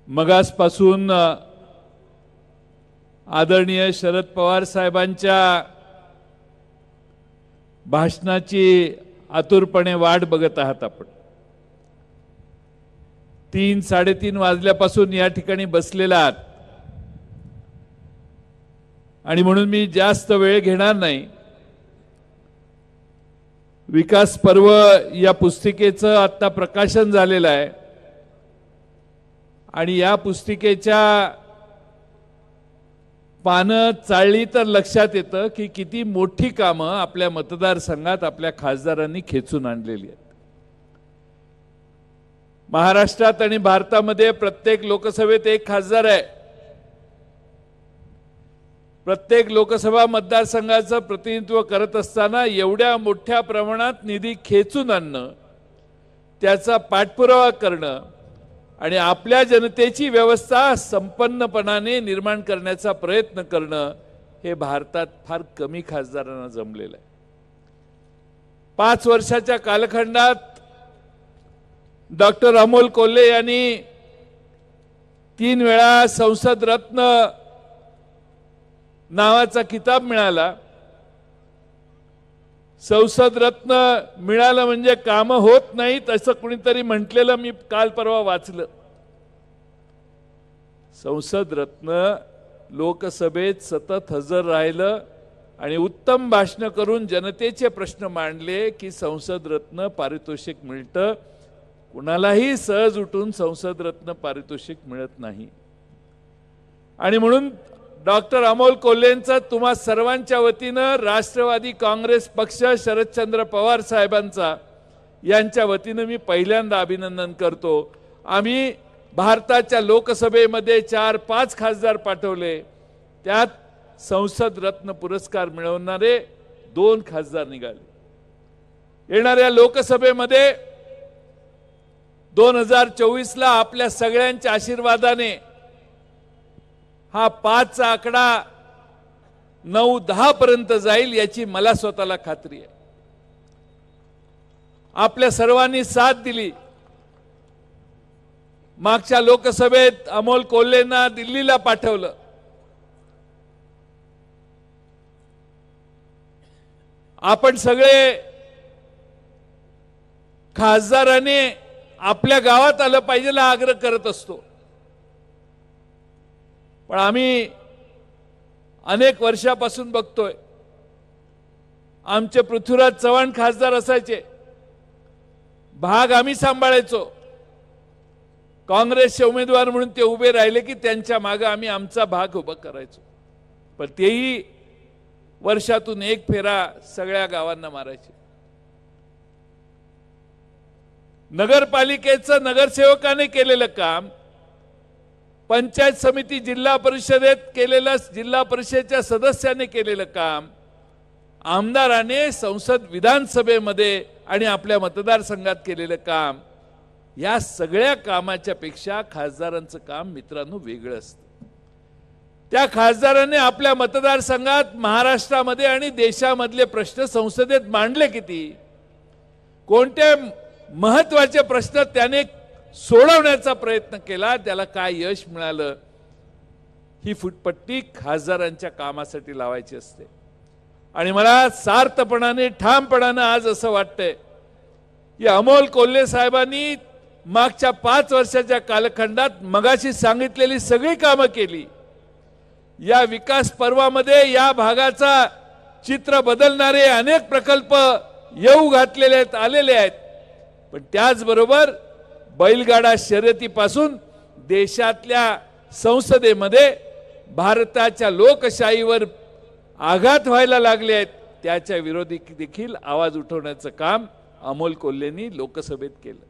मगासपासून आदरणीय शरद पवार साहेबांच्या भाषणाची आतुरपणे वाट बघत आहात आपण। 3-3:30 वाजल्यापासून या ठिकाणी बसलेला आहात आणि म्हणून मी जास्त वेळ घेणार नाही। विकास पर्व या पुस्तिकेचं आता प्रकाशन झालेलं आहे आणि या पुस्तिकेच्या पानं चाळली तर लक्षात येतं की किती मोठी कामं आपल्या मतदारसंघात आपल्या खासदारांनी खेचून आणलेली आहेत। महाराष्ट्रात आणि भारतामध्ये प्रत्येक लोकसभेत एक खासदार आहे। प्रत्येक लोकसभा मतदारसंघाचं प्रतिनिधित्व करत असताना एवढ्या मोठ्या प्रमाणात निधी खेचून आणणं, त्याचा पाठपुरावा करणं आणि आपल्या जनतेची व्यवस्था संपन्नपणाने निर्माण करण्याचा प्रयत्न करणं हे भारतात फार कमी खासदारांना जमलेलं आहे। 5 वर्षाच्या कालखंडात डॉक्टर अमोल कोल्हे यांनी 3 वेळा संसद रत्न नावाचा किताब मिळाला। संसद रत्न मिळालं म्हणजे काम होत नाहीत असं कुणीतरी म्हटलेलं मी काल परवा वाचलं। संसद रत्न लोकसभेत सतत हजर राहिलं आणि उत्तम भाषण करून जनतेचे प्रश्न मांडले की संसद रत्न पारितोषिक मिळतं। कुणालाही सहज उठून संसद रत्न पारितोषिक मिळत नाही आणि म्हणून डॉक्टर अमोल कोल्हेंचं तुम्हा सर्वांच्या वतीनं राष्ट्रवादी काँग्रेस पक्ष शरदचंद्र पवार साहेबांचा यांच्या वतीनं मी पहिल्यांदा अभिनंदन करतो। आम्ही भारताच्या लोकसभेमध्ये 4-5 खासदार पाठवले, त्यात संसद रत्न पुरस्कार मिळवणारे 2 खासदार निघाले। येणाऱ्या लोकसभेमध्ये 2024 ला आपल्या सगळ्यांच्या आशीर्वादाने हा 5 चा आकडा 9-10 पर्यंत जाईल याची मला स्वतःला खात्री आहे। आपल्या सर्वांनी साथ दिली। मागच्या लोकसभेत अमोल कोल्हेंना दिल्लीला पाठवलं। आपण सगळे खासदारांनी आपल्या गावात आलं पाहिजे हा आग्रह करत असतो, पण आम्ही अनेक वर्षापासून बघतोय। आमचे पृथ्वीराज चव्हाण खासदार असायचे, भाग आम्ही सांभाळायचो। काँग्रेसचे उमेदवार म्हणून ते उभे राहिले की त्यांच्या मागे आम्ही आमचा भाग उभा करायचो, पण तेही वर्षातून एक फेरा सगळ्या गावांना मारायचे। नगरपालिकेचं नगरसेवकाने केलेलं काम, पंचायत समिती जिल्हा परिषदेत केलेलं, जिल्हा परिषदेच्या सदस्याने केलेलं काम, आमदाराने संसद विधानसभेमध्ये आणि आपल्या मतदारसंघात केलेलं काम, या सगळ्या कामाच्या पेक्षा खासदारांचं काम मित्रांनो वेगळं असतं। त्या खासदाराने आपल्या मतदारसंघात महाराष्ट्रामध्ये आणि देशामधले प्रश्न संसदेत मांडले किती, कोणते महत्त्वाचे प्रश्न त्याने सोडवण्याचा प्रयत्न केला, त्याला काय यश मिळालं, ही फुटपट्टी खासदारांच्या कामासाठी लावायची असते। आणि मला सार्थपणाने ठामपणाने आज असं वाटतंय की अमोल कोल्हे साहेबांनी मागच्या 5 वर्षाच्या कालखंडात मगाशी सांगितलेली सगळी कामं केली। या विकास पर्वामध्ये या भागाचा चित्र बदलणारे अनेक प्रकल्प येऊ घातलेले आहेत, आलेले आहेत, पण त्याचबरोबर बैलगाडा शर्यतीपासून देशातल्या संसदेमध्ये भारताच्या लोकशाहीवर आघात व्हायला लागले आहेत, त्याच्या विरोधी देखील आवाज उठवण्याचं काम अमोल कोल्हेंनी लोकसभेत केलं।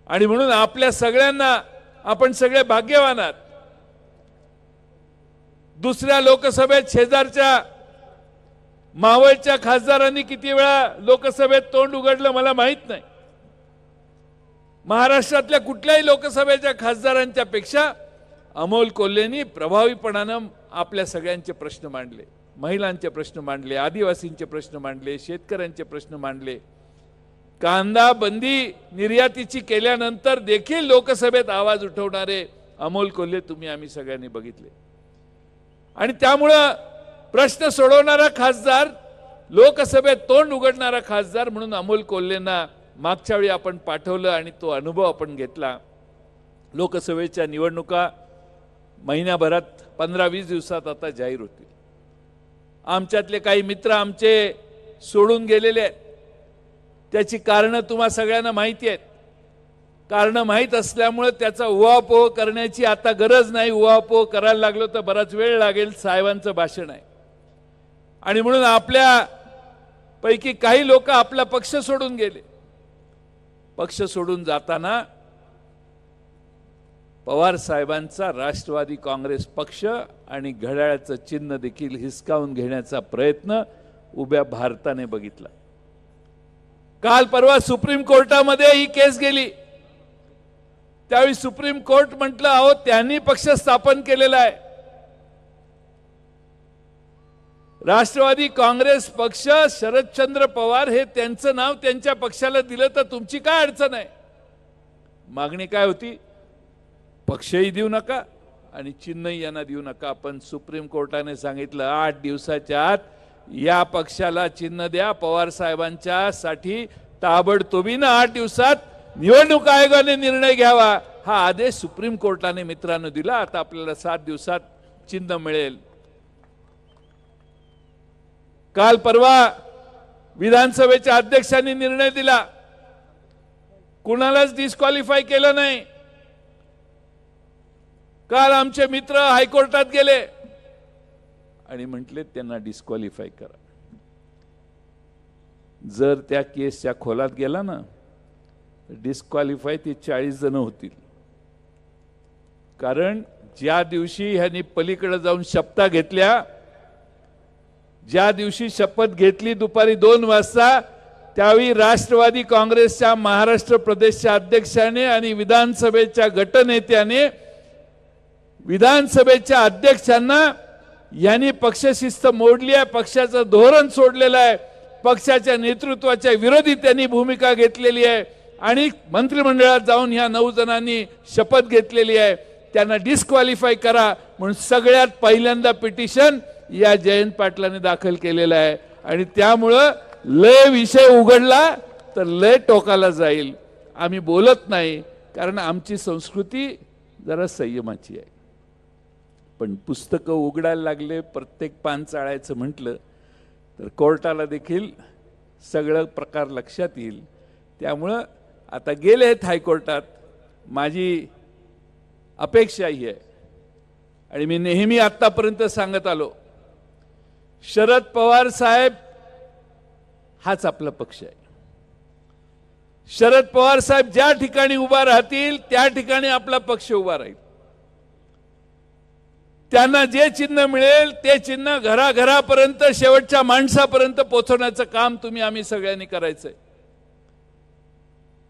आणि म्हणून आपल्या सगळ्यांना आपण सगळे भाग्यवान आहात। दुसऱ्या लोकसभेत शेजारच्या मावळच्या खासदारांनी किती वेळा लोकसभेत तोंड उघडलं मला माहित नाही। महाराष्ट्रातल्या कुठल्याही लोकसभेच्या खासदारांच्या पेक्षा अमोल कोल्हेंनी प्रभावीपणाने आपल्या सगळ्यांचे प्रश्न मांडले, महिलांचे प्रश्न मांडले, आदिवासींचे प्रश्न मांडले, शेतकऱ्यांचे प्रश्न मांडले। कांदा बंदी निर्यातीची केल्यानंतर देखील लोकसभेत आवाज उठवणारे अमोल कोल्हे तुम्ही आम्ही सगळ्यांनी बघितले। आणि त्यामुळं प्रश्न सोडवणारा खासदार, लोकसभेत तोंड उघडणारा खासदार म्हणून अमोल कोल्हेंना मागच्या वेळी आपण पाठवलं आणि तो अनुभव आपण घेतला। लोकसभेच्या निवडणुका महिन्याभरात 15-20 दिवसात आता जाहीर होतील। आमच्यातले काही मित्र आमचे सोडून गेलेले आहेत, त्याची कारणं तुम्हा सगळ्यांना माहिती आहेत। कारणं माहीत असल्यामुळे त्याचा उहापोह करण्याची आता गरज नाही। उहापोह करायला लागलो तर बराच वेळ लागेल। साहेबांचं भाषण आहे आणि म्हणून आपल्या पैकी काही लोक आपला पक्ष सोडून गेले। पक्ष सोडून जाताना पवार साहेबांचा राष्ट्रवादी काँग्रेस पक्ष आणि घड्याळाचं चिन्ह देखील हिसकावून घेण्याचा प्रयत्न उभ्या भारताने बघितला। काल परवा सुप्रीम कोर्टामध्ये ही केस गेली। त्यावेळी सुप्रीम कोर्ट म्हटलं, अहो त्यांनी पक्ष स्थापन केलेला आहे। राष्ट्रवादी काँग्रेस पक्ष, शरदचंद्र पवार हे त्यांचं नाव त्यांच्या पक्षाला दिलं तर तुमची काय अडचण आहे? मागणी काय होती? पक्षही देऊ नका आणि चिन्हही यांना देऊ नका। पण सुप्रीम कोर्टाने सांगितलं 8 दिवसाच्या आत या पक्षाला चिन्ह द्या। पवार साहेबांच्या साठी ताबडतोबीने 8 दिवसात निवडणूक आयोगाने निर्णय घ्यावा, हा आदेश सुप्रीम कोर्टाने मित्रांनो दिला। आता आपल्याला 7 दिवसात चिन्ह मिळेल। काल परवा विधानसभेच्या अध्यक्षांनी निर्णय दिला, कुणालाच डिस्क्वालिफाय केलं नाही। काल आमचे मित्र हायकोर्टात गेले आणि म्हटले त्यांना डिस्क्वालिफाय करा। जर त्या केसच्या खोलात गेला ना, डिस्क्वालिफाय ते 40 जण होतील। कारण ज्या दिवशी ह्यांनी पलीकडे जाऊन शपथा घेतल्या, ज्या दिवशी शपथ घेतली दुपारी 2 वाजता, त्यावेळी राष्ट्रवादी काँग्रेसच्या महाराष्ट्र प्रदेशच्या अध्यक्षाने आणि विधानसभेच्या गटनेत्याने विधानसभेच्या अध्यक्षांना यांनी पक्षशिस्त मोडली आहे, पक्षाचं धोरण सोडलेलं आहे, पक्षाच्या नेतृत्वाच्या विरोधी त्यांनी भूमिका घेतलेली आहे आणि मंत्रिमंडळात जाऊन ह्या 9 जणांनी शपथ घेतलेली आहे, त्यांना डिस्क्वालिफाय करा म्हणून सगळ्यात पहिल्यांदा पिटिशन या जयंत पाटलांनी दाखल केलेलं आहे। आणि त्यामुळं लय विषय उघडला तर लय टोकाला जाईल। आम्ही बोलत नाही कारण आमची संस्कृती जरा संयमाची आहे। पण पुस्तकं उघडायला लागले, प्रत्येक पान चाळायचं म्हटलं तर कोर्टाला देखील सगळं प्रकार लक्षात येईल। त्यामुळं आता गेले आहेत हायकोर्टात। माझी अपेक्षा ही आहे आणि मी नेहमी आतापर्यंत सांगत आलो, शरद पवार साहेब हाच आपला पक्ष आहे। शरद पवार साहेब ज्या ठिकाणी उभा राहतील त्या ठिकाणी आपला पक्ष उभा राहील। त्यांना जे चिन्ह मिळेल ते चिन्ह घराघरापर्यंत, शेवटच्या माणसापर्यंत पोहोचवण्याचं काम तुम्ही आम्ही सगळ्यांनी करायचंय।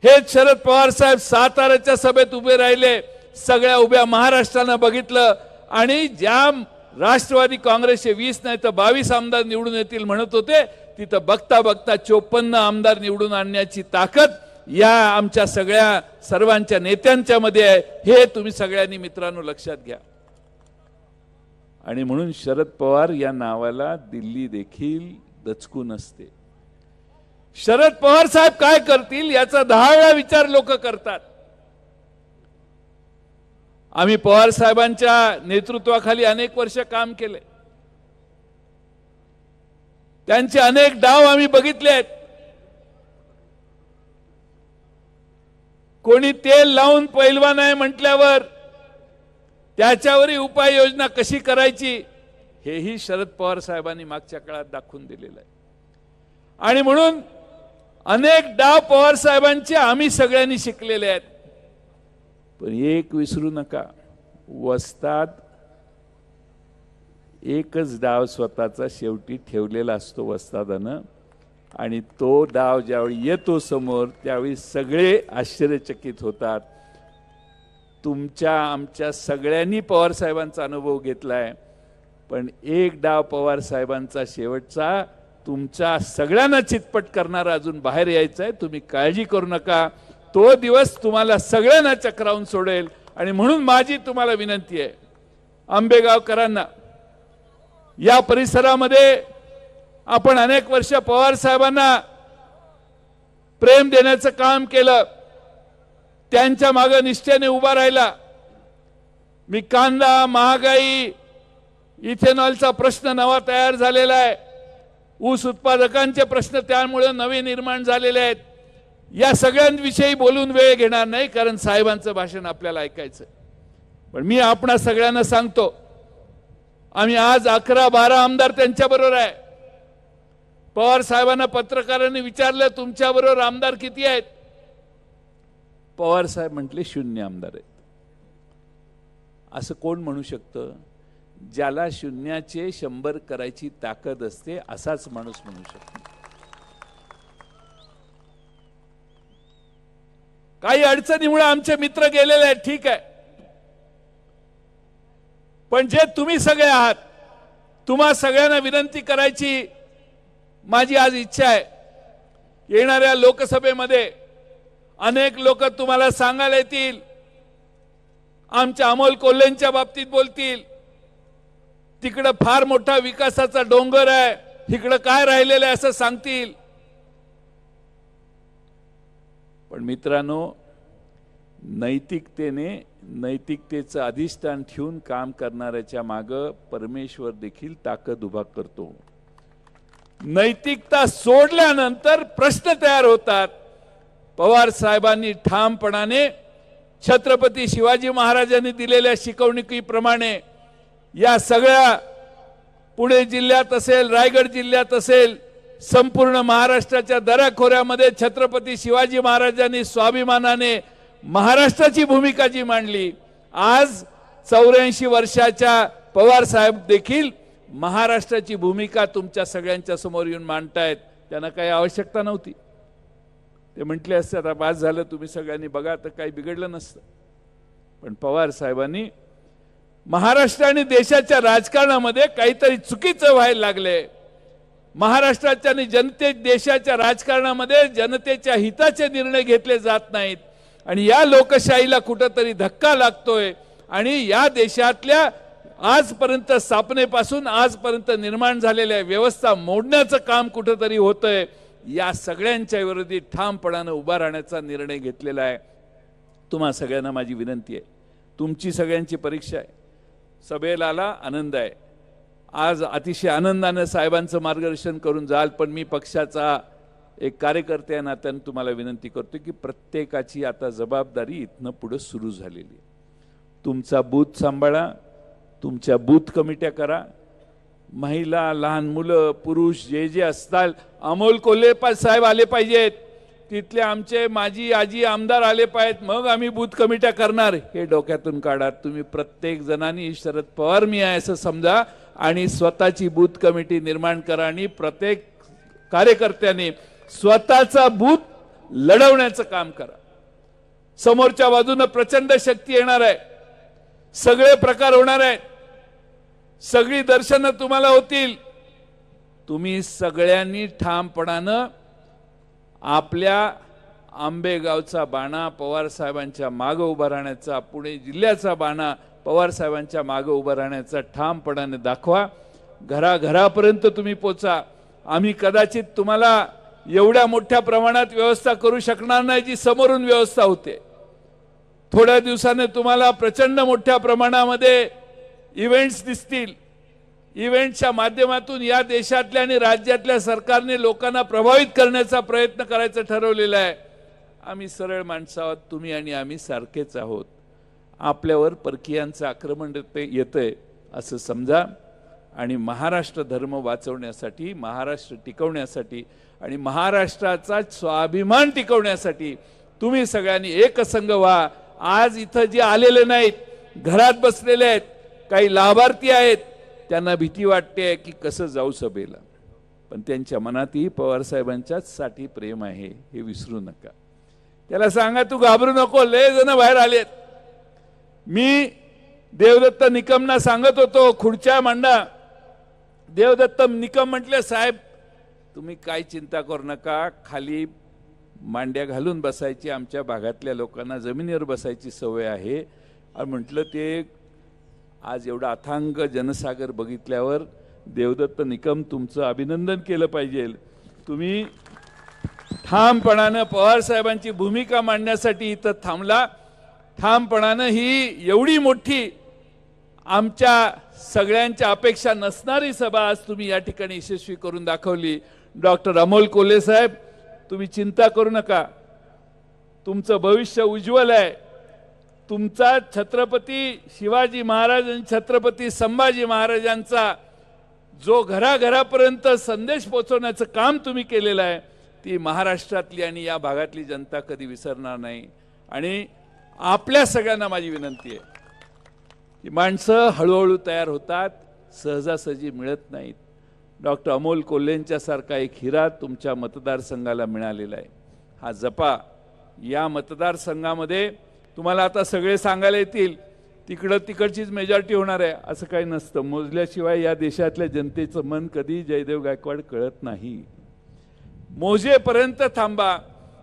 हेच शरद पवार साहेब साताऱ्याच्या सभेत उभे राहिले, सगळ्या उभ्या महाराष्ट्रानं बघितलं आणि ज्या राष्ट्रवादी काँग्रेसचे 20 नाही तर 22 आमदार निवडून येतील म्हणत होते, तिथं बघता बघता 54 आमदार निवडून आणण्याची ताकद या आमच्या सगळ्या सर्वांच्या नेत्यांच्या मध्ये आहे। हे तुम्ही सगळ्यांनी मित्रांनो लक्षात घ्या। आणि म्हणून शरद पवार या नावाला दिल्ली देखील दचकून असते। शरद पवार साहेब काय करतील याचा 10 वेळा विचार लोक करतात। आम्ही पवार साहेबांच्या नेतृत्वाखाली अनेक वर्ष काम केले, त्यांचे अनेक डाव आम्ही बघितले आहेत। कोणी तेल लावून पैलवान आहे म्हटल्यावर त्याच्यावरही उपाययोजना कशी करायची हेही शरद पवार साहेबांनी मागच्या काळात दाखवून दिलेलं आहे। आणि म्हणून अनेक डाव पवार साहेबांचे आम्ही सगळ्यांनी शिकलेले आहेत। पण एक विसरू नका, वस्ताद एकच डाव स्वतःचा शेवटी ठेवलेला असतो वस्तादानं, आणि तो डाव ज्यावेळी येतो समोर त्यावेळी सगळे आश्चर्यचकित होतात। तुमच्या आमच्या सगळ्यांनी पवार साहेबांचा अनुभव घेतलाय, पण एक डाव पवार साहेबांचा शेवटचा तुमच्या सगळ्यांना चितपट करणारा अजून बाहेर यायचा आहे। तुम्ही काळजी करू नका, तो दिवस तुम्हाला सगळ्यांना चक्रावून सोडेल आणि म्हणून माझी तुम्हाला विनंती आहे, आंबेगावकरांना, या परिसरामध्ये आपण अनेक वर्ष पवार साहेबांना प्रेम देण्याचं काम केलं, त्यांच्या मागे निष्ठेने उभा राहिला. मी कांदा, महागाई, इथेनॉलचा प्रश्न नवा तयार झालेला आहे, ऊस उत्पादकांचे प्रश्न त्यामुळे नवे निर्माण झालेले आहेत. या सगळ्यांविषयी बोलून वेळ घेणार नाही, कारण साहेबांचं भाषण आपल्याला ऐकायचं. पण मी आपणा सगळ्यांना सांगतो, आम्ही आज 11-12 आमदार त्यांच्याबरोबर आहे. पवार साहेबांना पत्रकारांनी विचारलं, तुमच्याबरोबर आमदार किती आहेत? पवार साहेब म्हटले 0 आमदार आहेत. असं कोण म्हणू शकतं? ज्याला शून्याचे 100 करायची ताकद असते असाच माणूस म्हणू शकतो. काही अडचणीमुळे आमचे मित्र गेलेले आहेत, ठीक आहे, पण जे तुम्ही सगळे आहात, तुम्हा सगळ्यांना विनंती करायची माझी आज इच्छा आहे. येणाऱ्या लोकसभेमध्ये अनेक लोक तुम्हाला सांगायला येतील, आमच्या अमोल कोल्हेंच्या बाबतीत बोलतील, तिकडे फार मोठा विकासाचा डोंगर आहे, इकडे काय राहिलेलं आहे असं सांगतील. पण मित्रांनो, नैतिकतेचं अधिष्ठान ठेवून काम करणाऱ्याच्या मागे परमेश्वर देखील ताकद उभा करतो. नैतिकता सोडल्यानंतर प्रश्न तयार होतात. पवार साहेबांनी ठामपणाने छत्रपती शिवाजी महाराजांनी दिलेल्या शिकवणुकीप्रमाणे या सगळ्या पुणे जिल्ह्यात असेल, रायगड जिल्ह्यात असेल, संपूर्ण महाराष्ट्राच्या दऱ्याखोऱ्यामध्ये छत्रपती शिवाजी महाराजांनी स्वाभिमानाने महाराष्ट्राची भूमिका जी मांडली, आज 84 वर्षाच्या पवार साहेब देखील महाराष्ट्राची भूमिका तुमच्या सगळ्यांच्या समोर येऊन मांडतायत. त्यांना काही आवश्यकता नव्हती. ते म्हटले असते आता बास झालं, तुम्ही सगळ्यांनी बघा, तर काही बिघडलं नसतं. पण पवार साहेबांनी महाराष्ट्र आणि देशाच्या राजकारणामध्ये काहीतरी चुकीचं व्हायला लागले. महाराष्ट्राच्या आणि देशाच्या राजकारणामध्ये जनतेच्या हिताचे निर्णय घेतले जात नाहीत आणि या लोकशाहीला कुठेतरी धक्का लागतोय आणि या देशातल्या आजपर्यंत स्थापनेपासून आजपर्यंत निर्माण झालेल्या व्यवस्था मोडण्याचं काम कुठेतरी होतंय. या सगळ्यांच्या विरोधी ठामपणाने उभा राहण्याचा निर्णय घेतलेला आहे. तुम्हा सगळ्यांना माझी विनंती आहे, तुमची सगळ्यांची परीक्षा आहे. सभेला आला, आनंद आहे, आज अतिशय आनंदाने साहेबांचं मार्गदर्शन करून जाल. पण मी पक्षाचा एक कार्यकर्ते या नात्याने तुम्हाला विनंती करतो की प्रत्येकाची आता जबाबदारी इथनं पुढे सुरू झालेली आहे. तुमचा बूथ सांभाळा, तुमच्या बूथ कमिट्या करा. महिला, लहान मुलं, पुरुष जे जे असतात, अमोल कोल्हे साहेब आले पाहिजेत, तिथले आमचे माजी आजी आमदार आले पाहिजेत, मग आम्ही बूथ कमिट्या करणार. हे डोक्यातून काढा. तुम्ही प्रत्येक जणांनी शरद पवार मी आहे असं समजा आणि स्वतःची बूथ कमिटी निर्माण करा आणि प्रत्येक कार्यकर्त्याने स्वतःचा बूथ लढवण्याचं काम करा. समोरच्या बाजूने प्रचंड शक्ती येणार आहे, सगळे प्रकार होणार आहेत, सगळी दर्शनं तुम्हाला होतील. तुम्ही सगळ्यांनी ठामपणानं आपल्या आंबेगावचा बाणा पवार साहेबांच्या मागे उभा राहण्याचा, पुणे जिल्ह्याचा बाणा पवार साहेबांच्या मागे उभा राहण्याचा ठामपणाने दाखवा. घराघरापर्यंत तुम्ही पोचा. आम्ही कदाचित तुम्हाला एवढ्या मोठ्या प्रमाणात व्यवस्था करू शकणार नाही जी समोरून व्यवस्था होते. थोड्या दिवसाने तुम्हाला प्रचंड मोठ्या प्रमाणामध्ये इव्हेंट्स दिसतील. इव्हेंटच्या माध्यमातून या देशातल्या आणि राज्यातल्या सरकारने लोकांना प्रभावित करण्याचा प्रयत्न करायचं ठरवलेलं आहे. आम्ही सरळ माणसं आहोत, तुम्ही आणि आम्ही सारखेच आहोत. आपल्यावर परकीयांचं आक्रमण येतंय असं समजा आणि महाराष्ट्र धर्म वाचवण्यासाठी, महाराष्ट्र टिकवण्यासाठी आणि महाराष्ट्राचा स्वाभिमान टिकवण्यासाठी तुम्ही सगळ्यांनी एकसंघ व्हा. आज इथं जे आलेले नाहीत, घरात बसलेले आहेत, काही लाभार्थी आहेत, त्यांना भीती वाटते की कसं जाऊ सभेला, पण त्यांच्या मनातही पवार साहेबांच्याच साठी प्रेम आहे हे विसरू नका. त्याला सांगा तू घाबरू नको, लय जण बाहेर आलेत. मी देवदत्त निकमना सांगत होतो, खुर्च्या मांडा. देवदत्त निकम म्हटले, साहेब तुम्ही काय चिंता करू नका, खाली मांड्या घालून बसायची, आमच्या भागातल्या लोकांना जमिनीवर बसायची सवय आहे, आणि म्हटलं ते आज एवढा अथांग जनसागर बघितल्यावर देवदत्त निकम तुमचं अभिनंदन केलं पाहिजे. तुम्ही ठामपणानं पवार साहेबांची भूमिका मांडण्यासाठी इथं थांबला. ठामपणानं ही एवढी मोठी आमच्या सगळ्यांच्या अपेक्षा नसणारी सभा आज तुम्ही या ठिकाणी यशस्वी करून दाखवली. डॉक्टर अमोल कोल्हे साहेब, तुम्ही चिंता करू नका, तुमचं भविष्य उज्ज्वल आहे. तुमचा छत्रपती शिवाजी महाराज आणि छत्रपती संभाजी महाराजांचा जो घराघरापर्यंत संदेश पोहोचवण्याचं काम तुम्ही केलेलं आहे ती महाराष्ट्रातली आणि या भागातली जनता कधी विसरणार नाही. आणि आपल्या सगळ्यांना माझी विनंती आहे की माणसं हळूहळू तयार होतात, सहजासहजी मिळत नाहीत. डॉक्टर अमोल कोल्हेंच्या सारखा एक हिरा तुमच्या मतदारसंघाला मिळालेला आहे. हा जपा. या मतदारसंघामध्ये तुम्हाला आता सगळे सांगायला येतील तिकडं तिकडचीच मेजॉरिटी होणार आहे असं काही नसतं. मोजल्याशिवाय या देशातल्या जनतेचं मन कधी जयदेव गायकवाड कळत नाही. मोजेपर्यंत थांबा.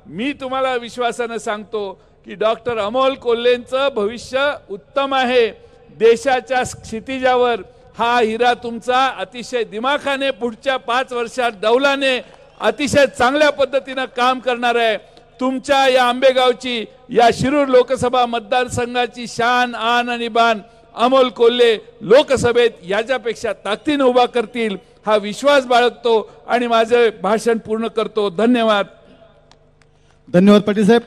मी तुम्हाला विश्वासानं सांगतो की डॉक्टर अमोल कोल्हेंचं भविष्य उत्तम आहे. देशाच्या क्षितिजावर हा हिरा तुमचा अतिशय दिमाखाने पुढच्या 5 वर्षात डौलाने अतिशय चांगल्या पद्धतीनं काम करणार आहे. तुमच्या या आंबेगावची या शिरूर लोकसभा मतदारसंघाची शान आन आणि बान अमोल कोल्हे लोकसभेत याच्यापेक्षा ताकदीने उभा करतील हा विश्वास बाळगतो आणि माझे भाषण पूर्ण करतो. धन्यवाद. धन्यवाद पाटील साहेब.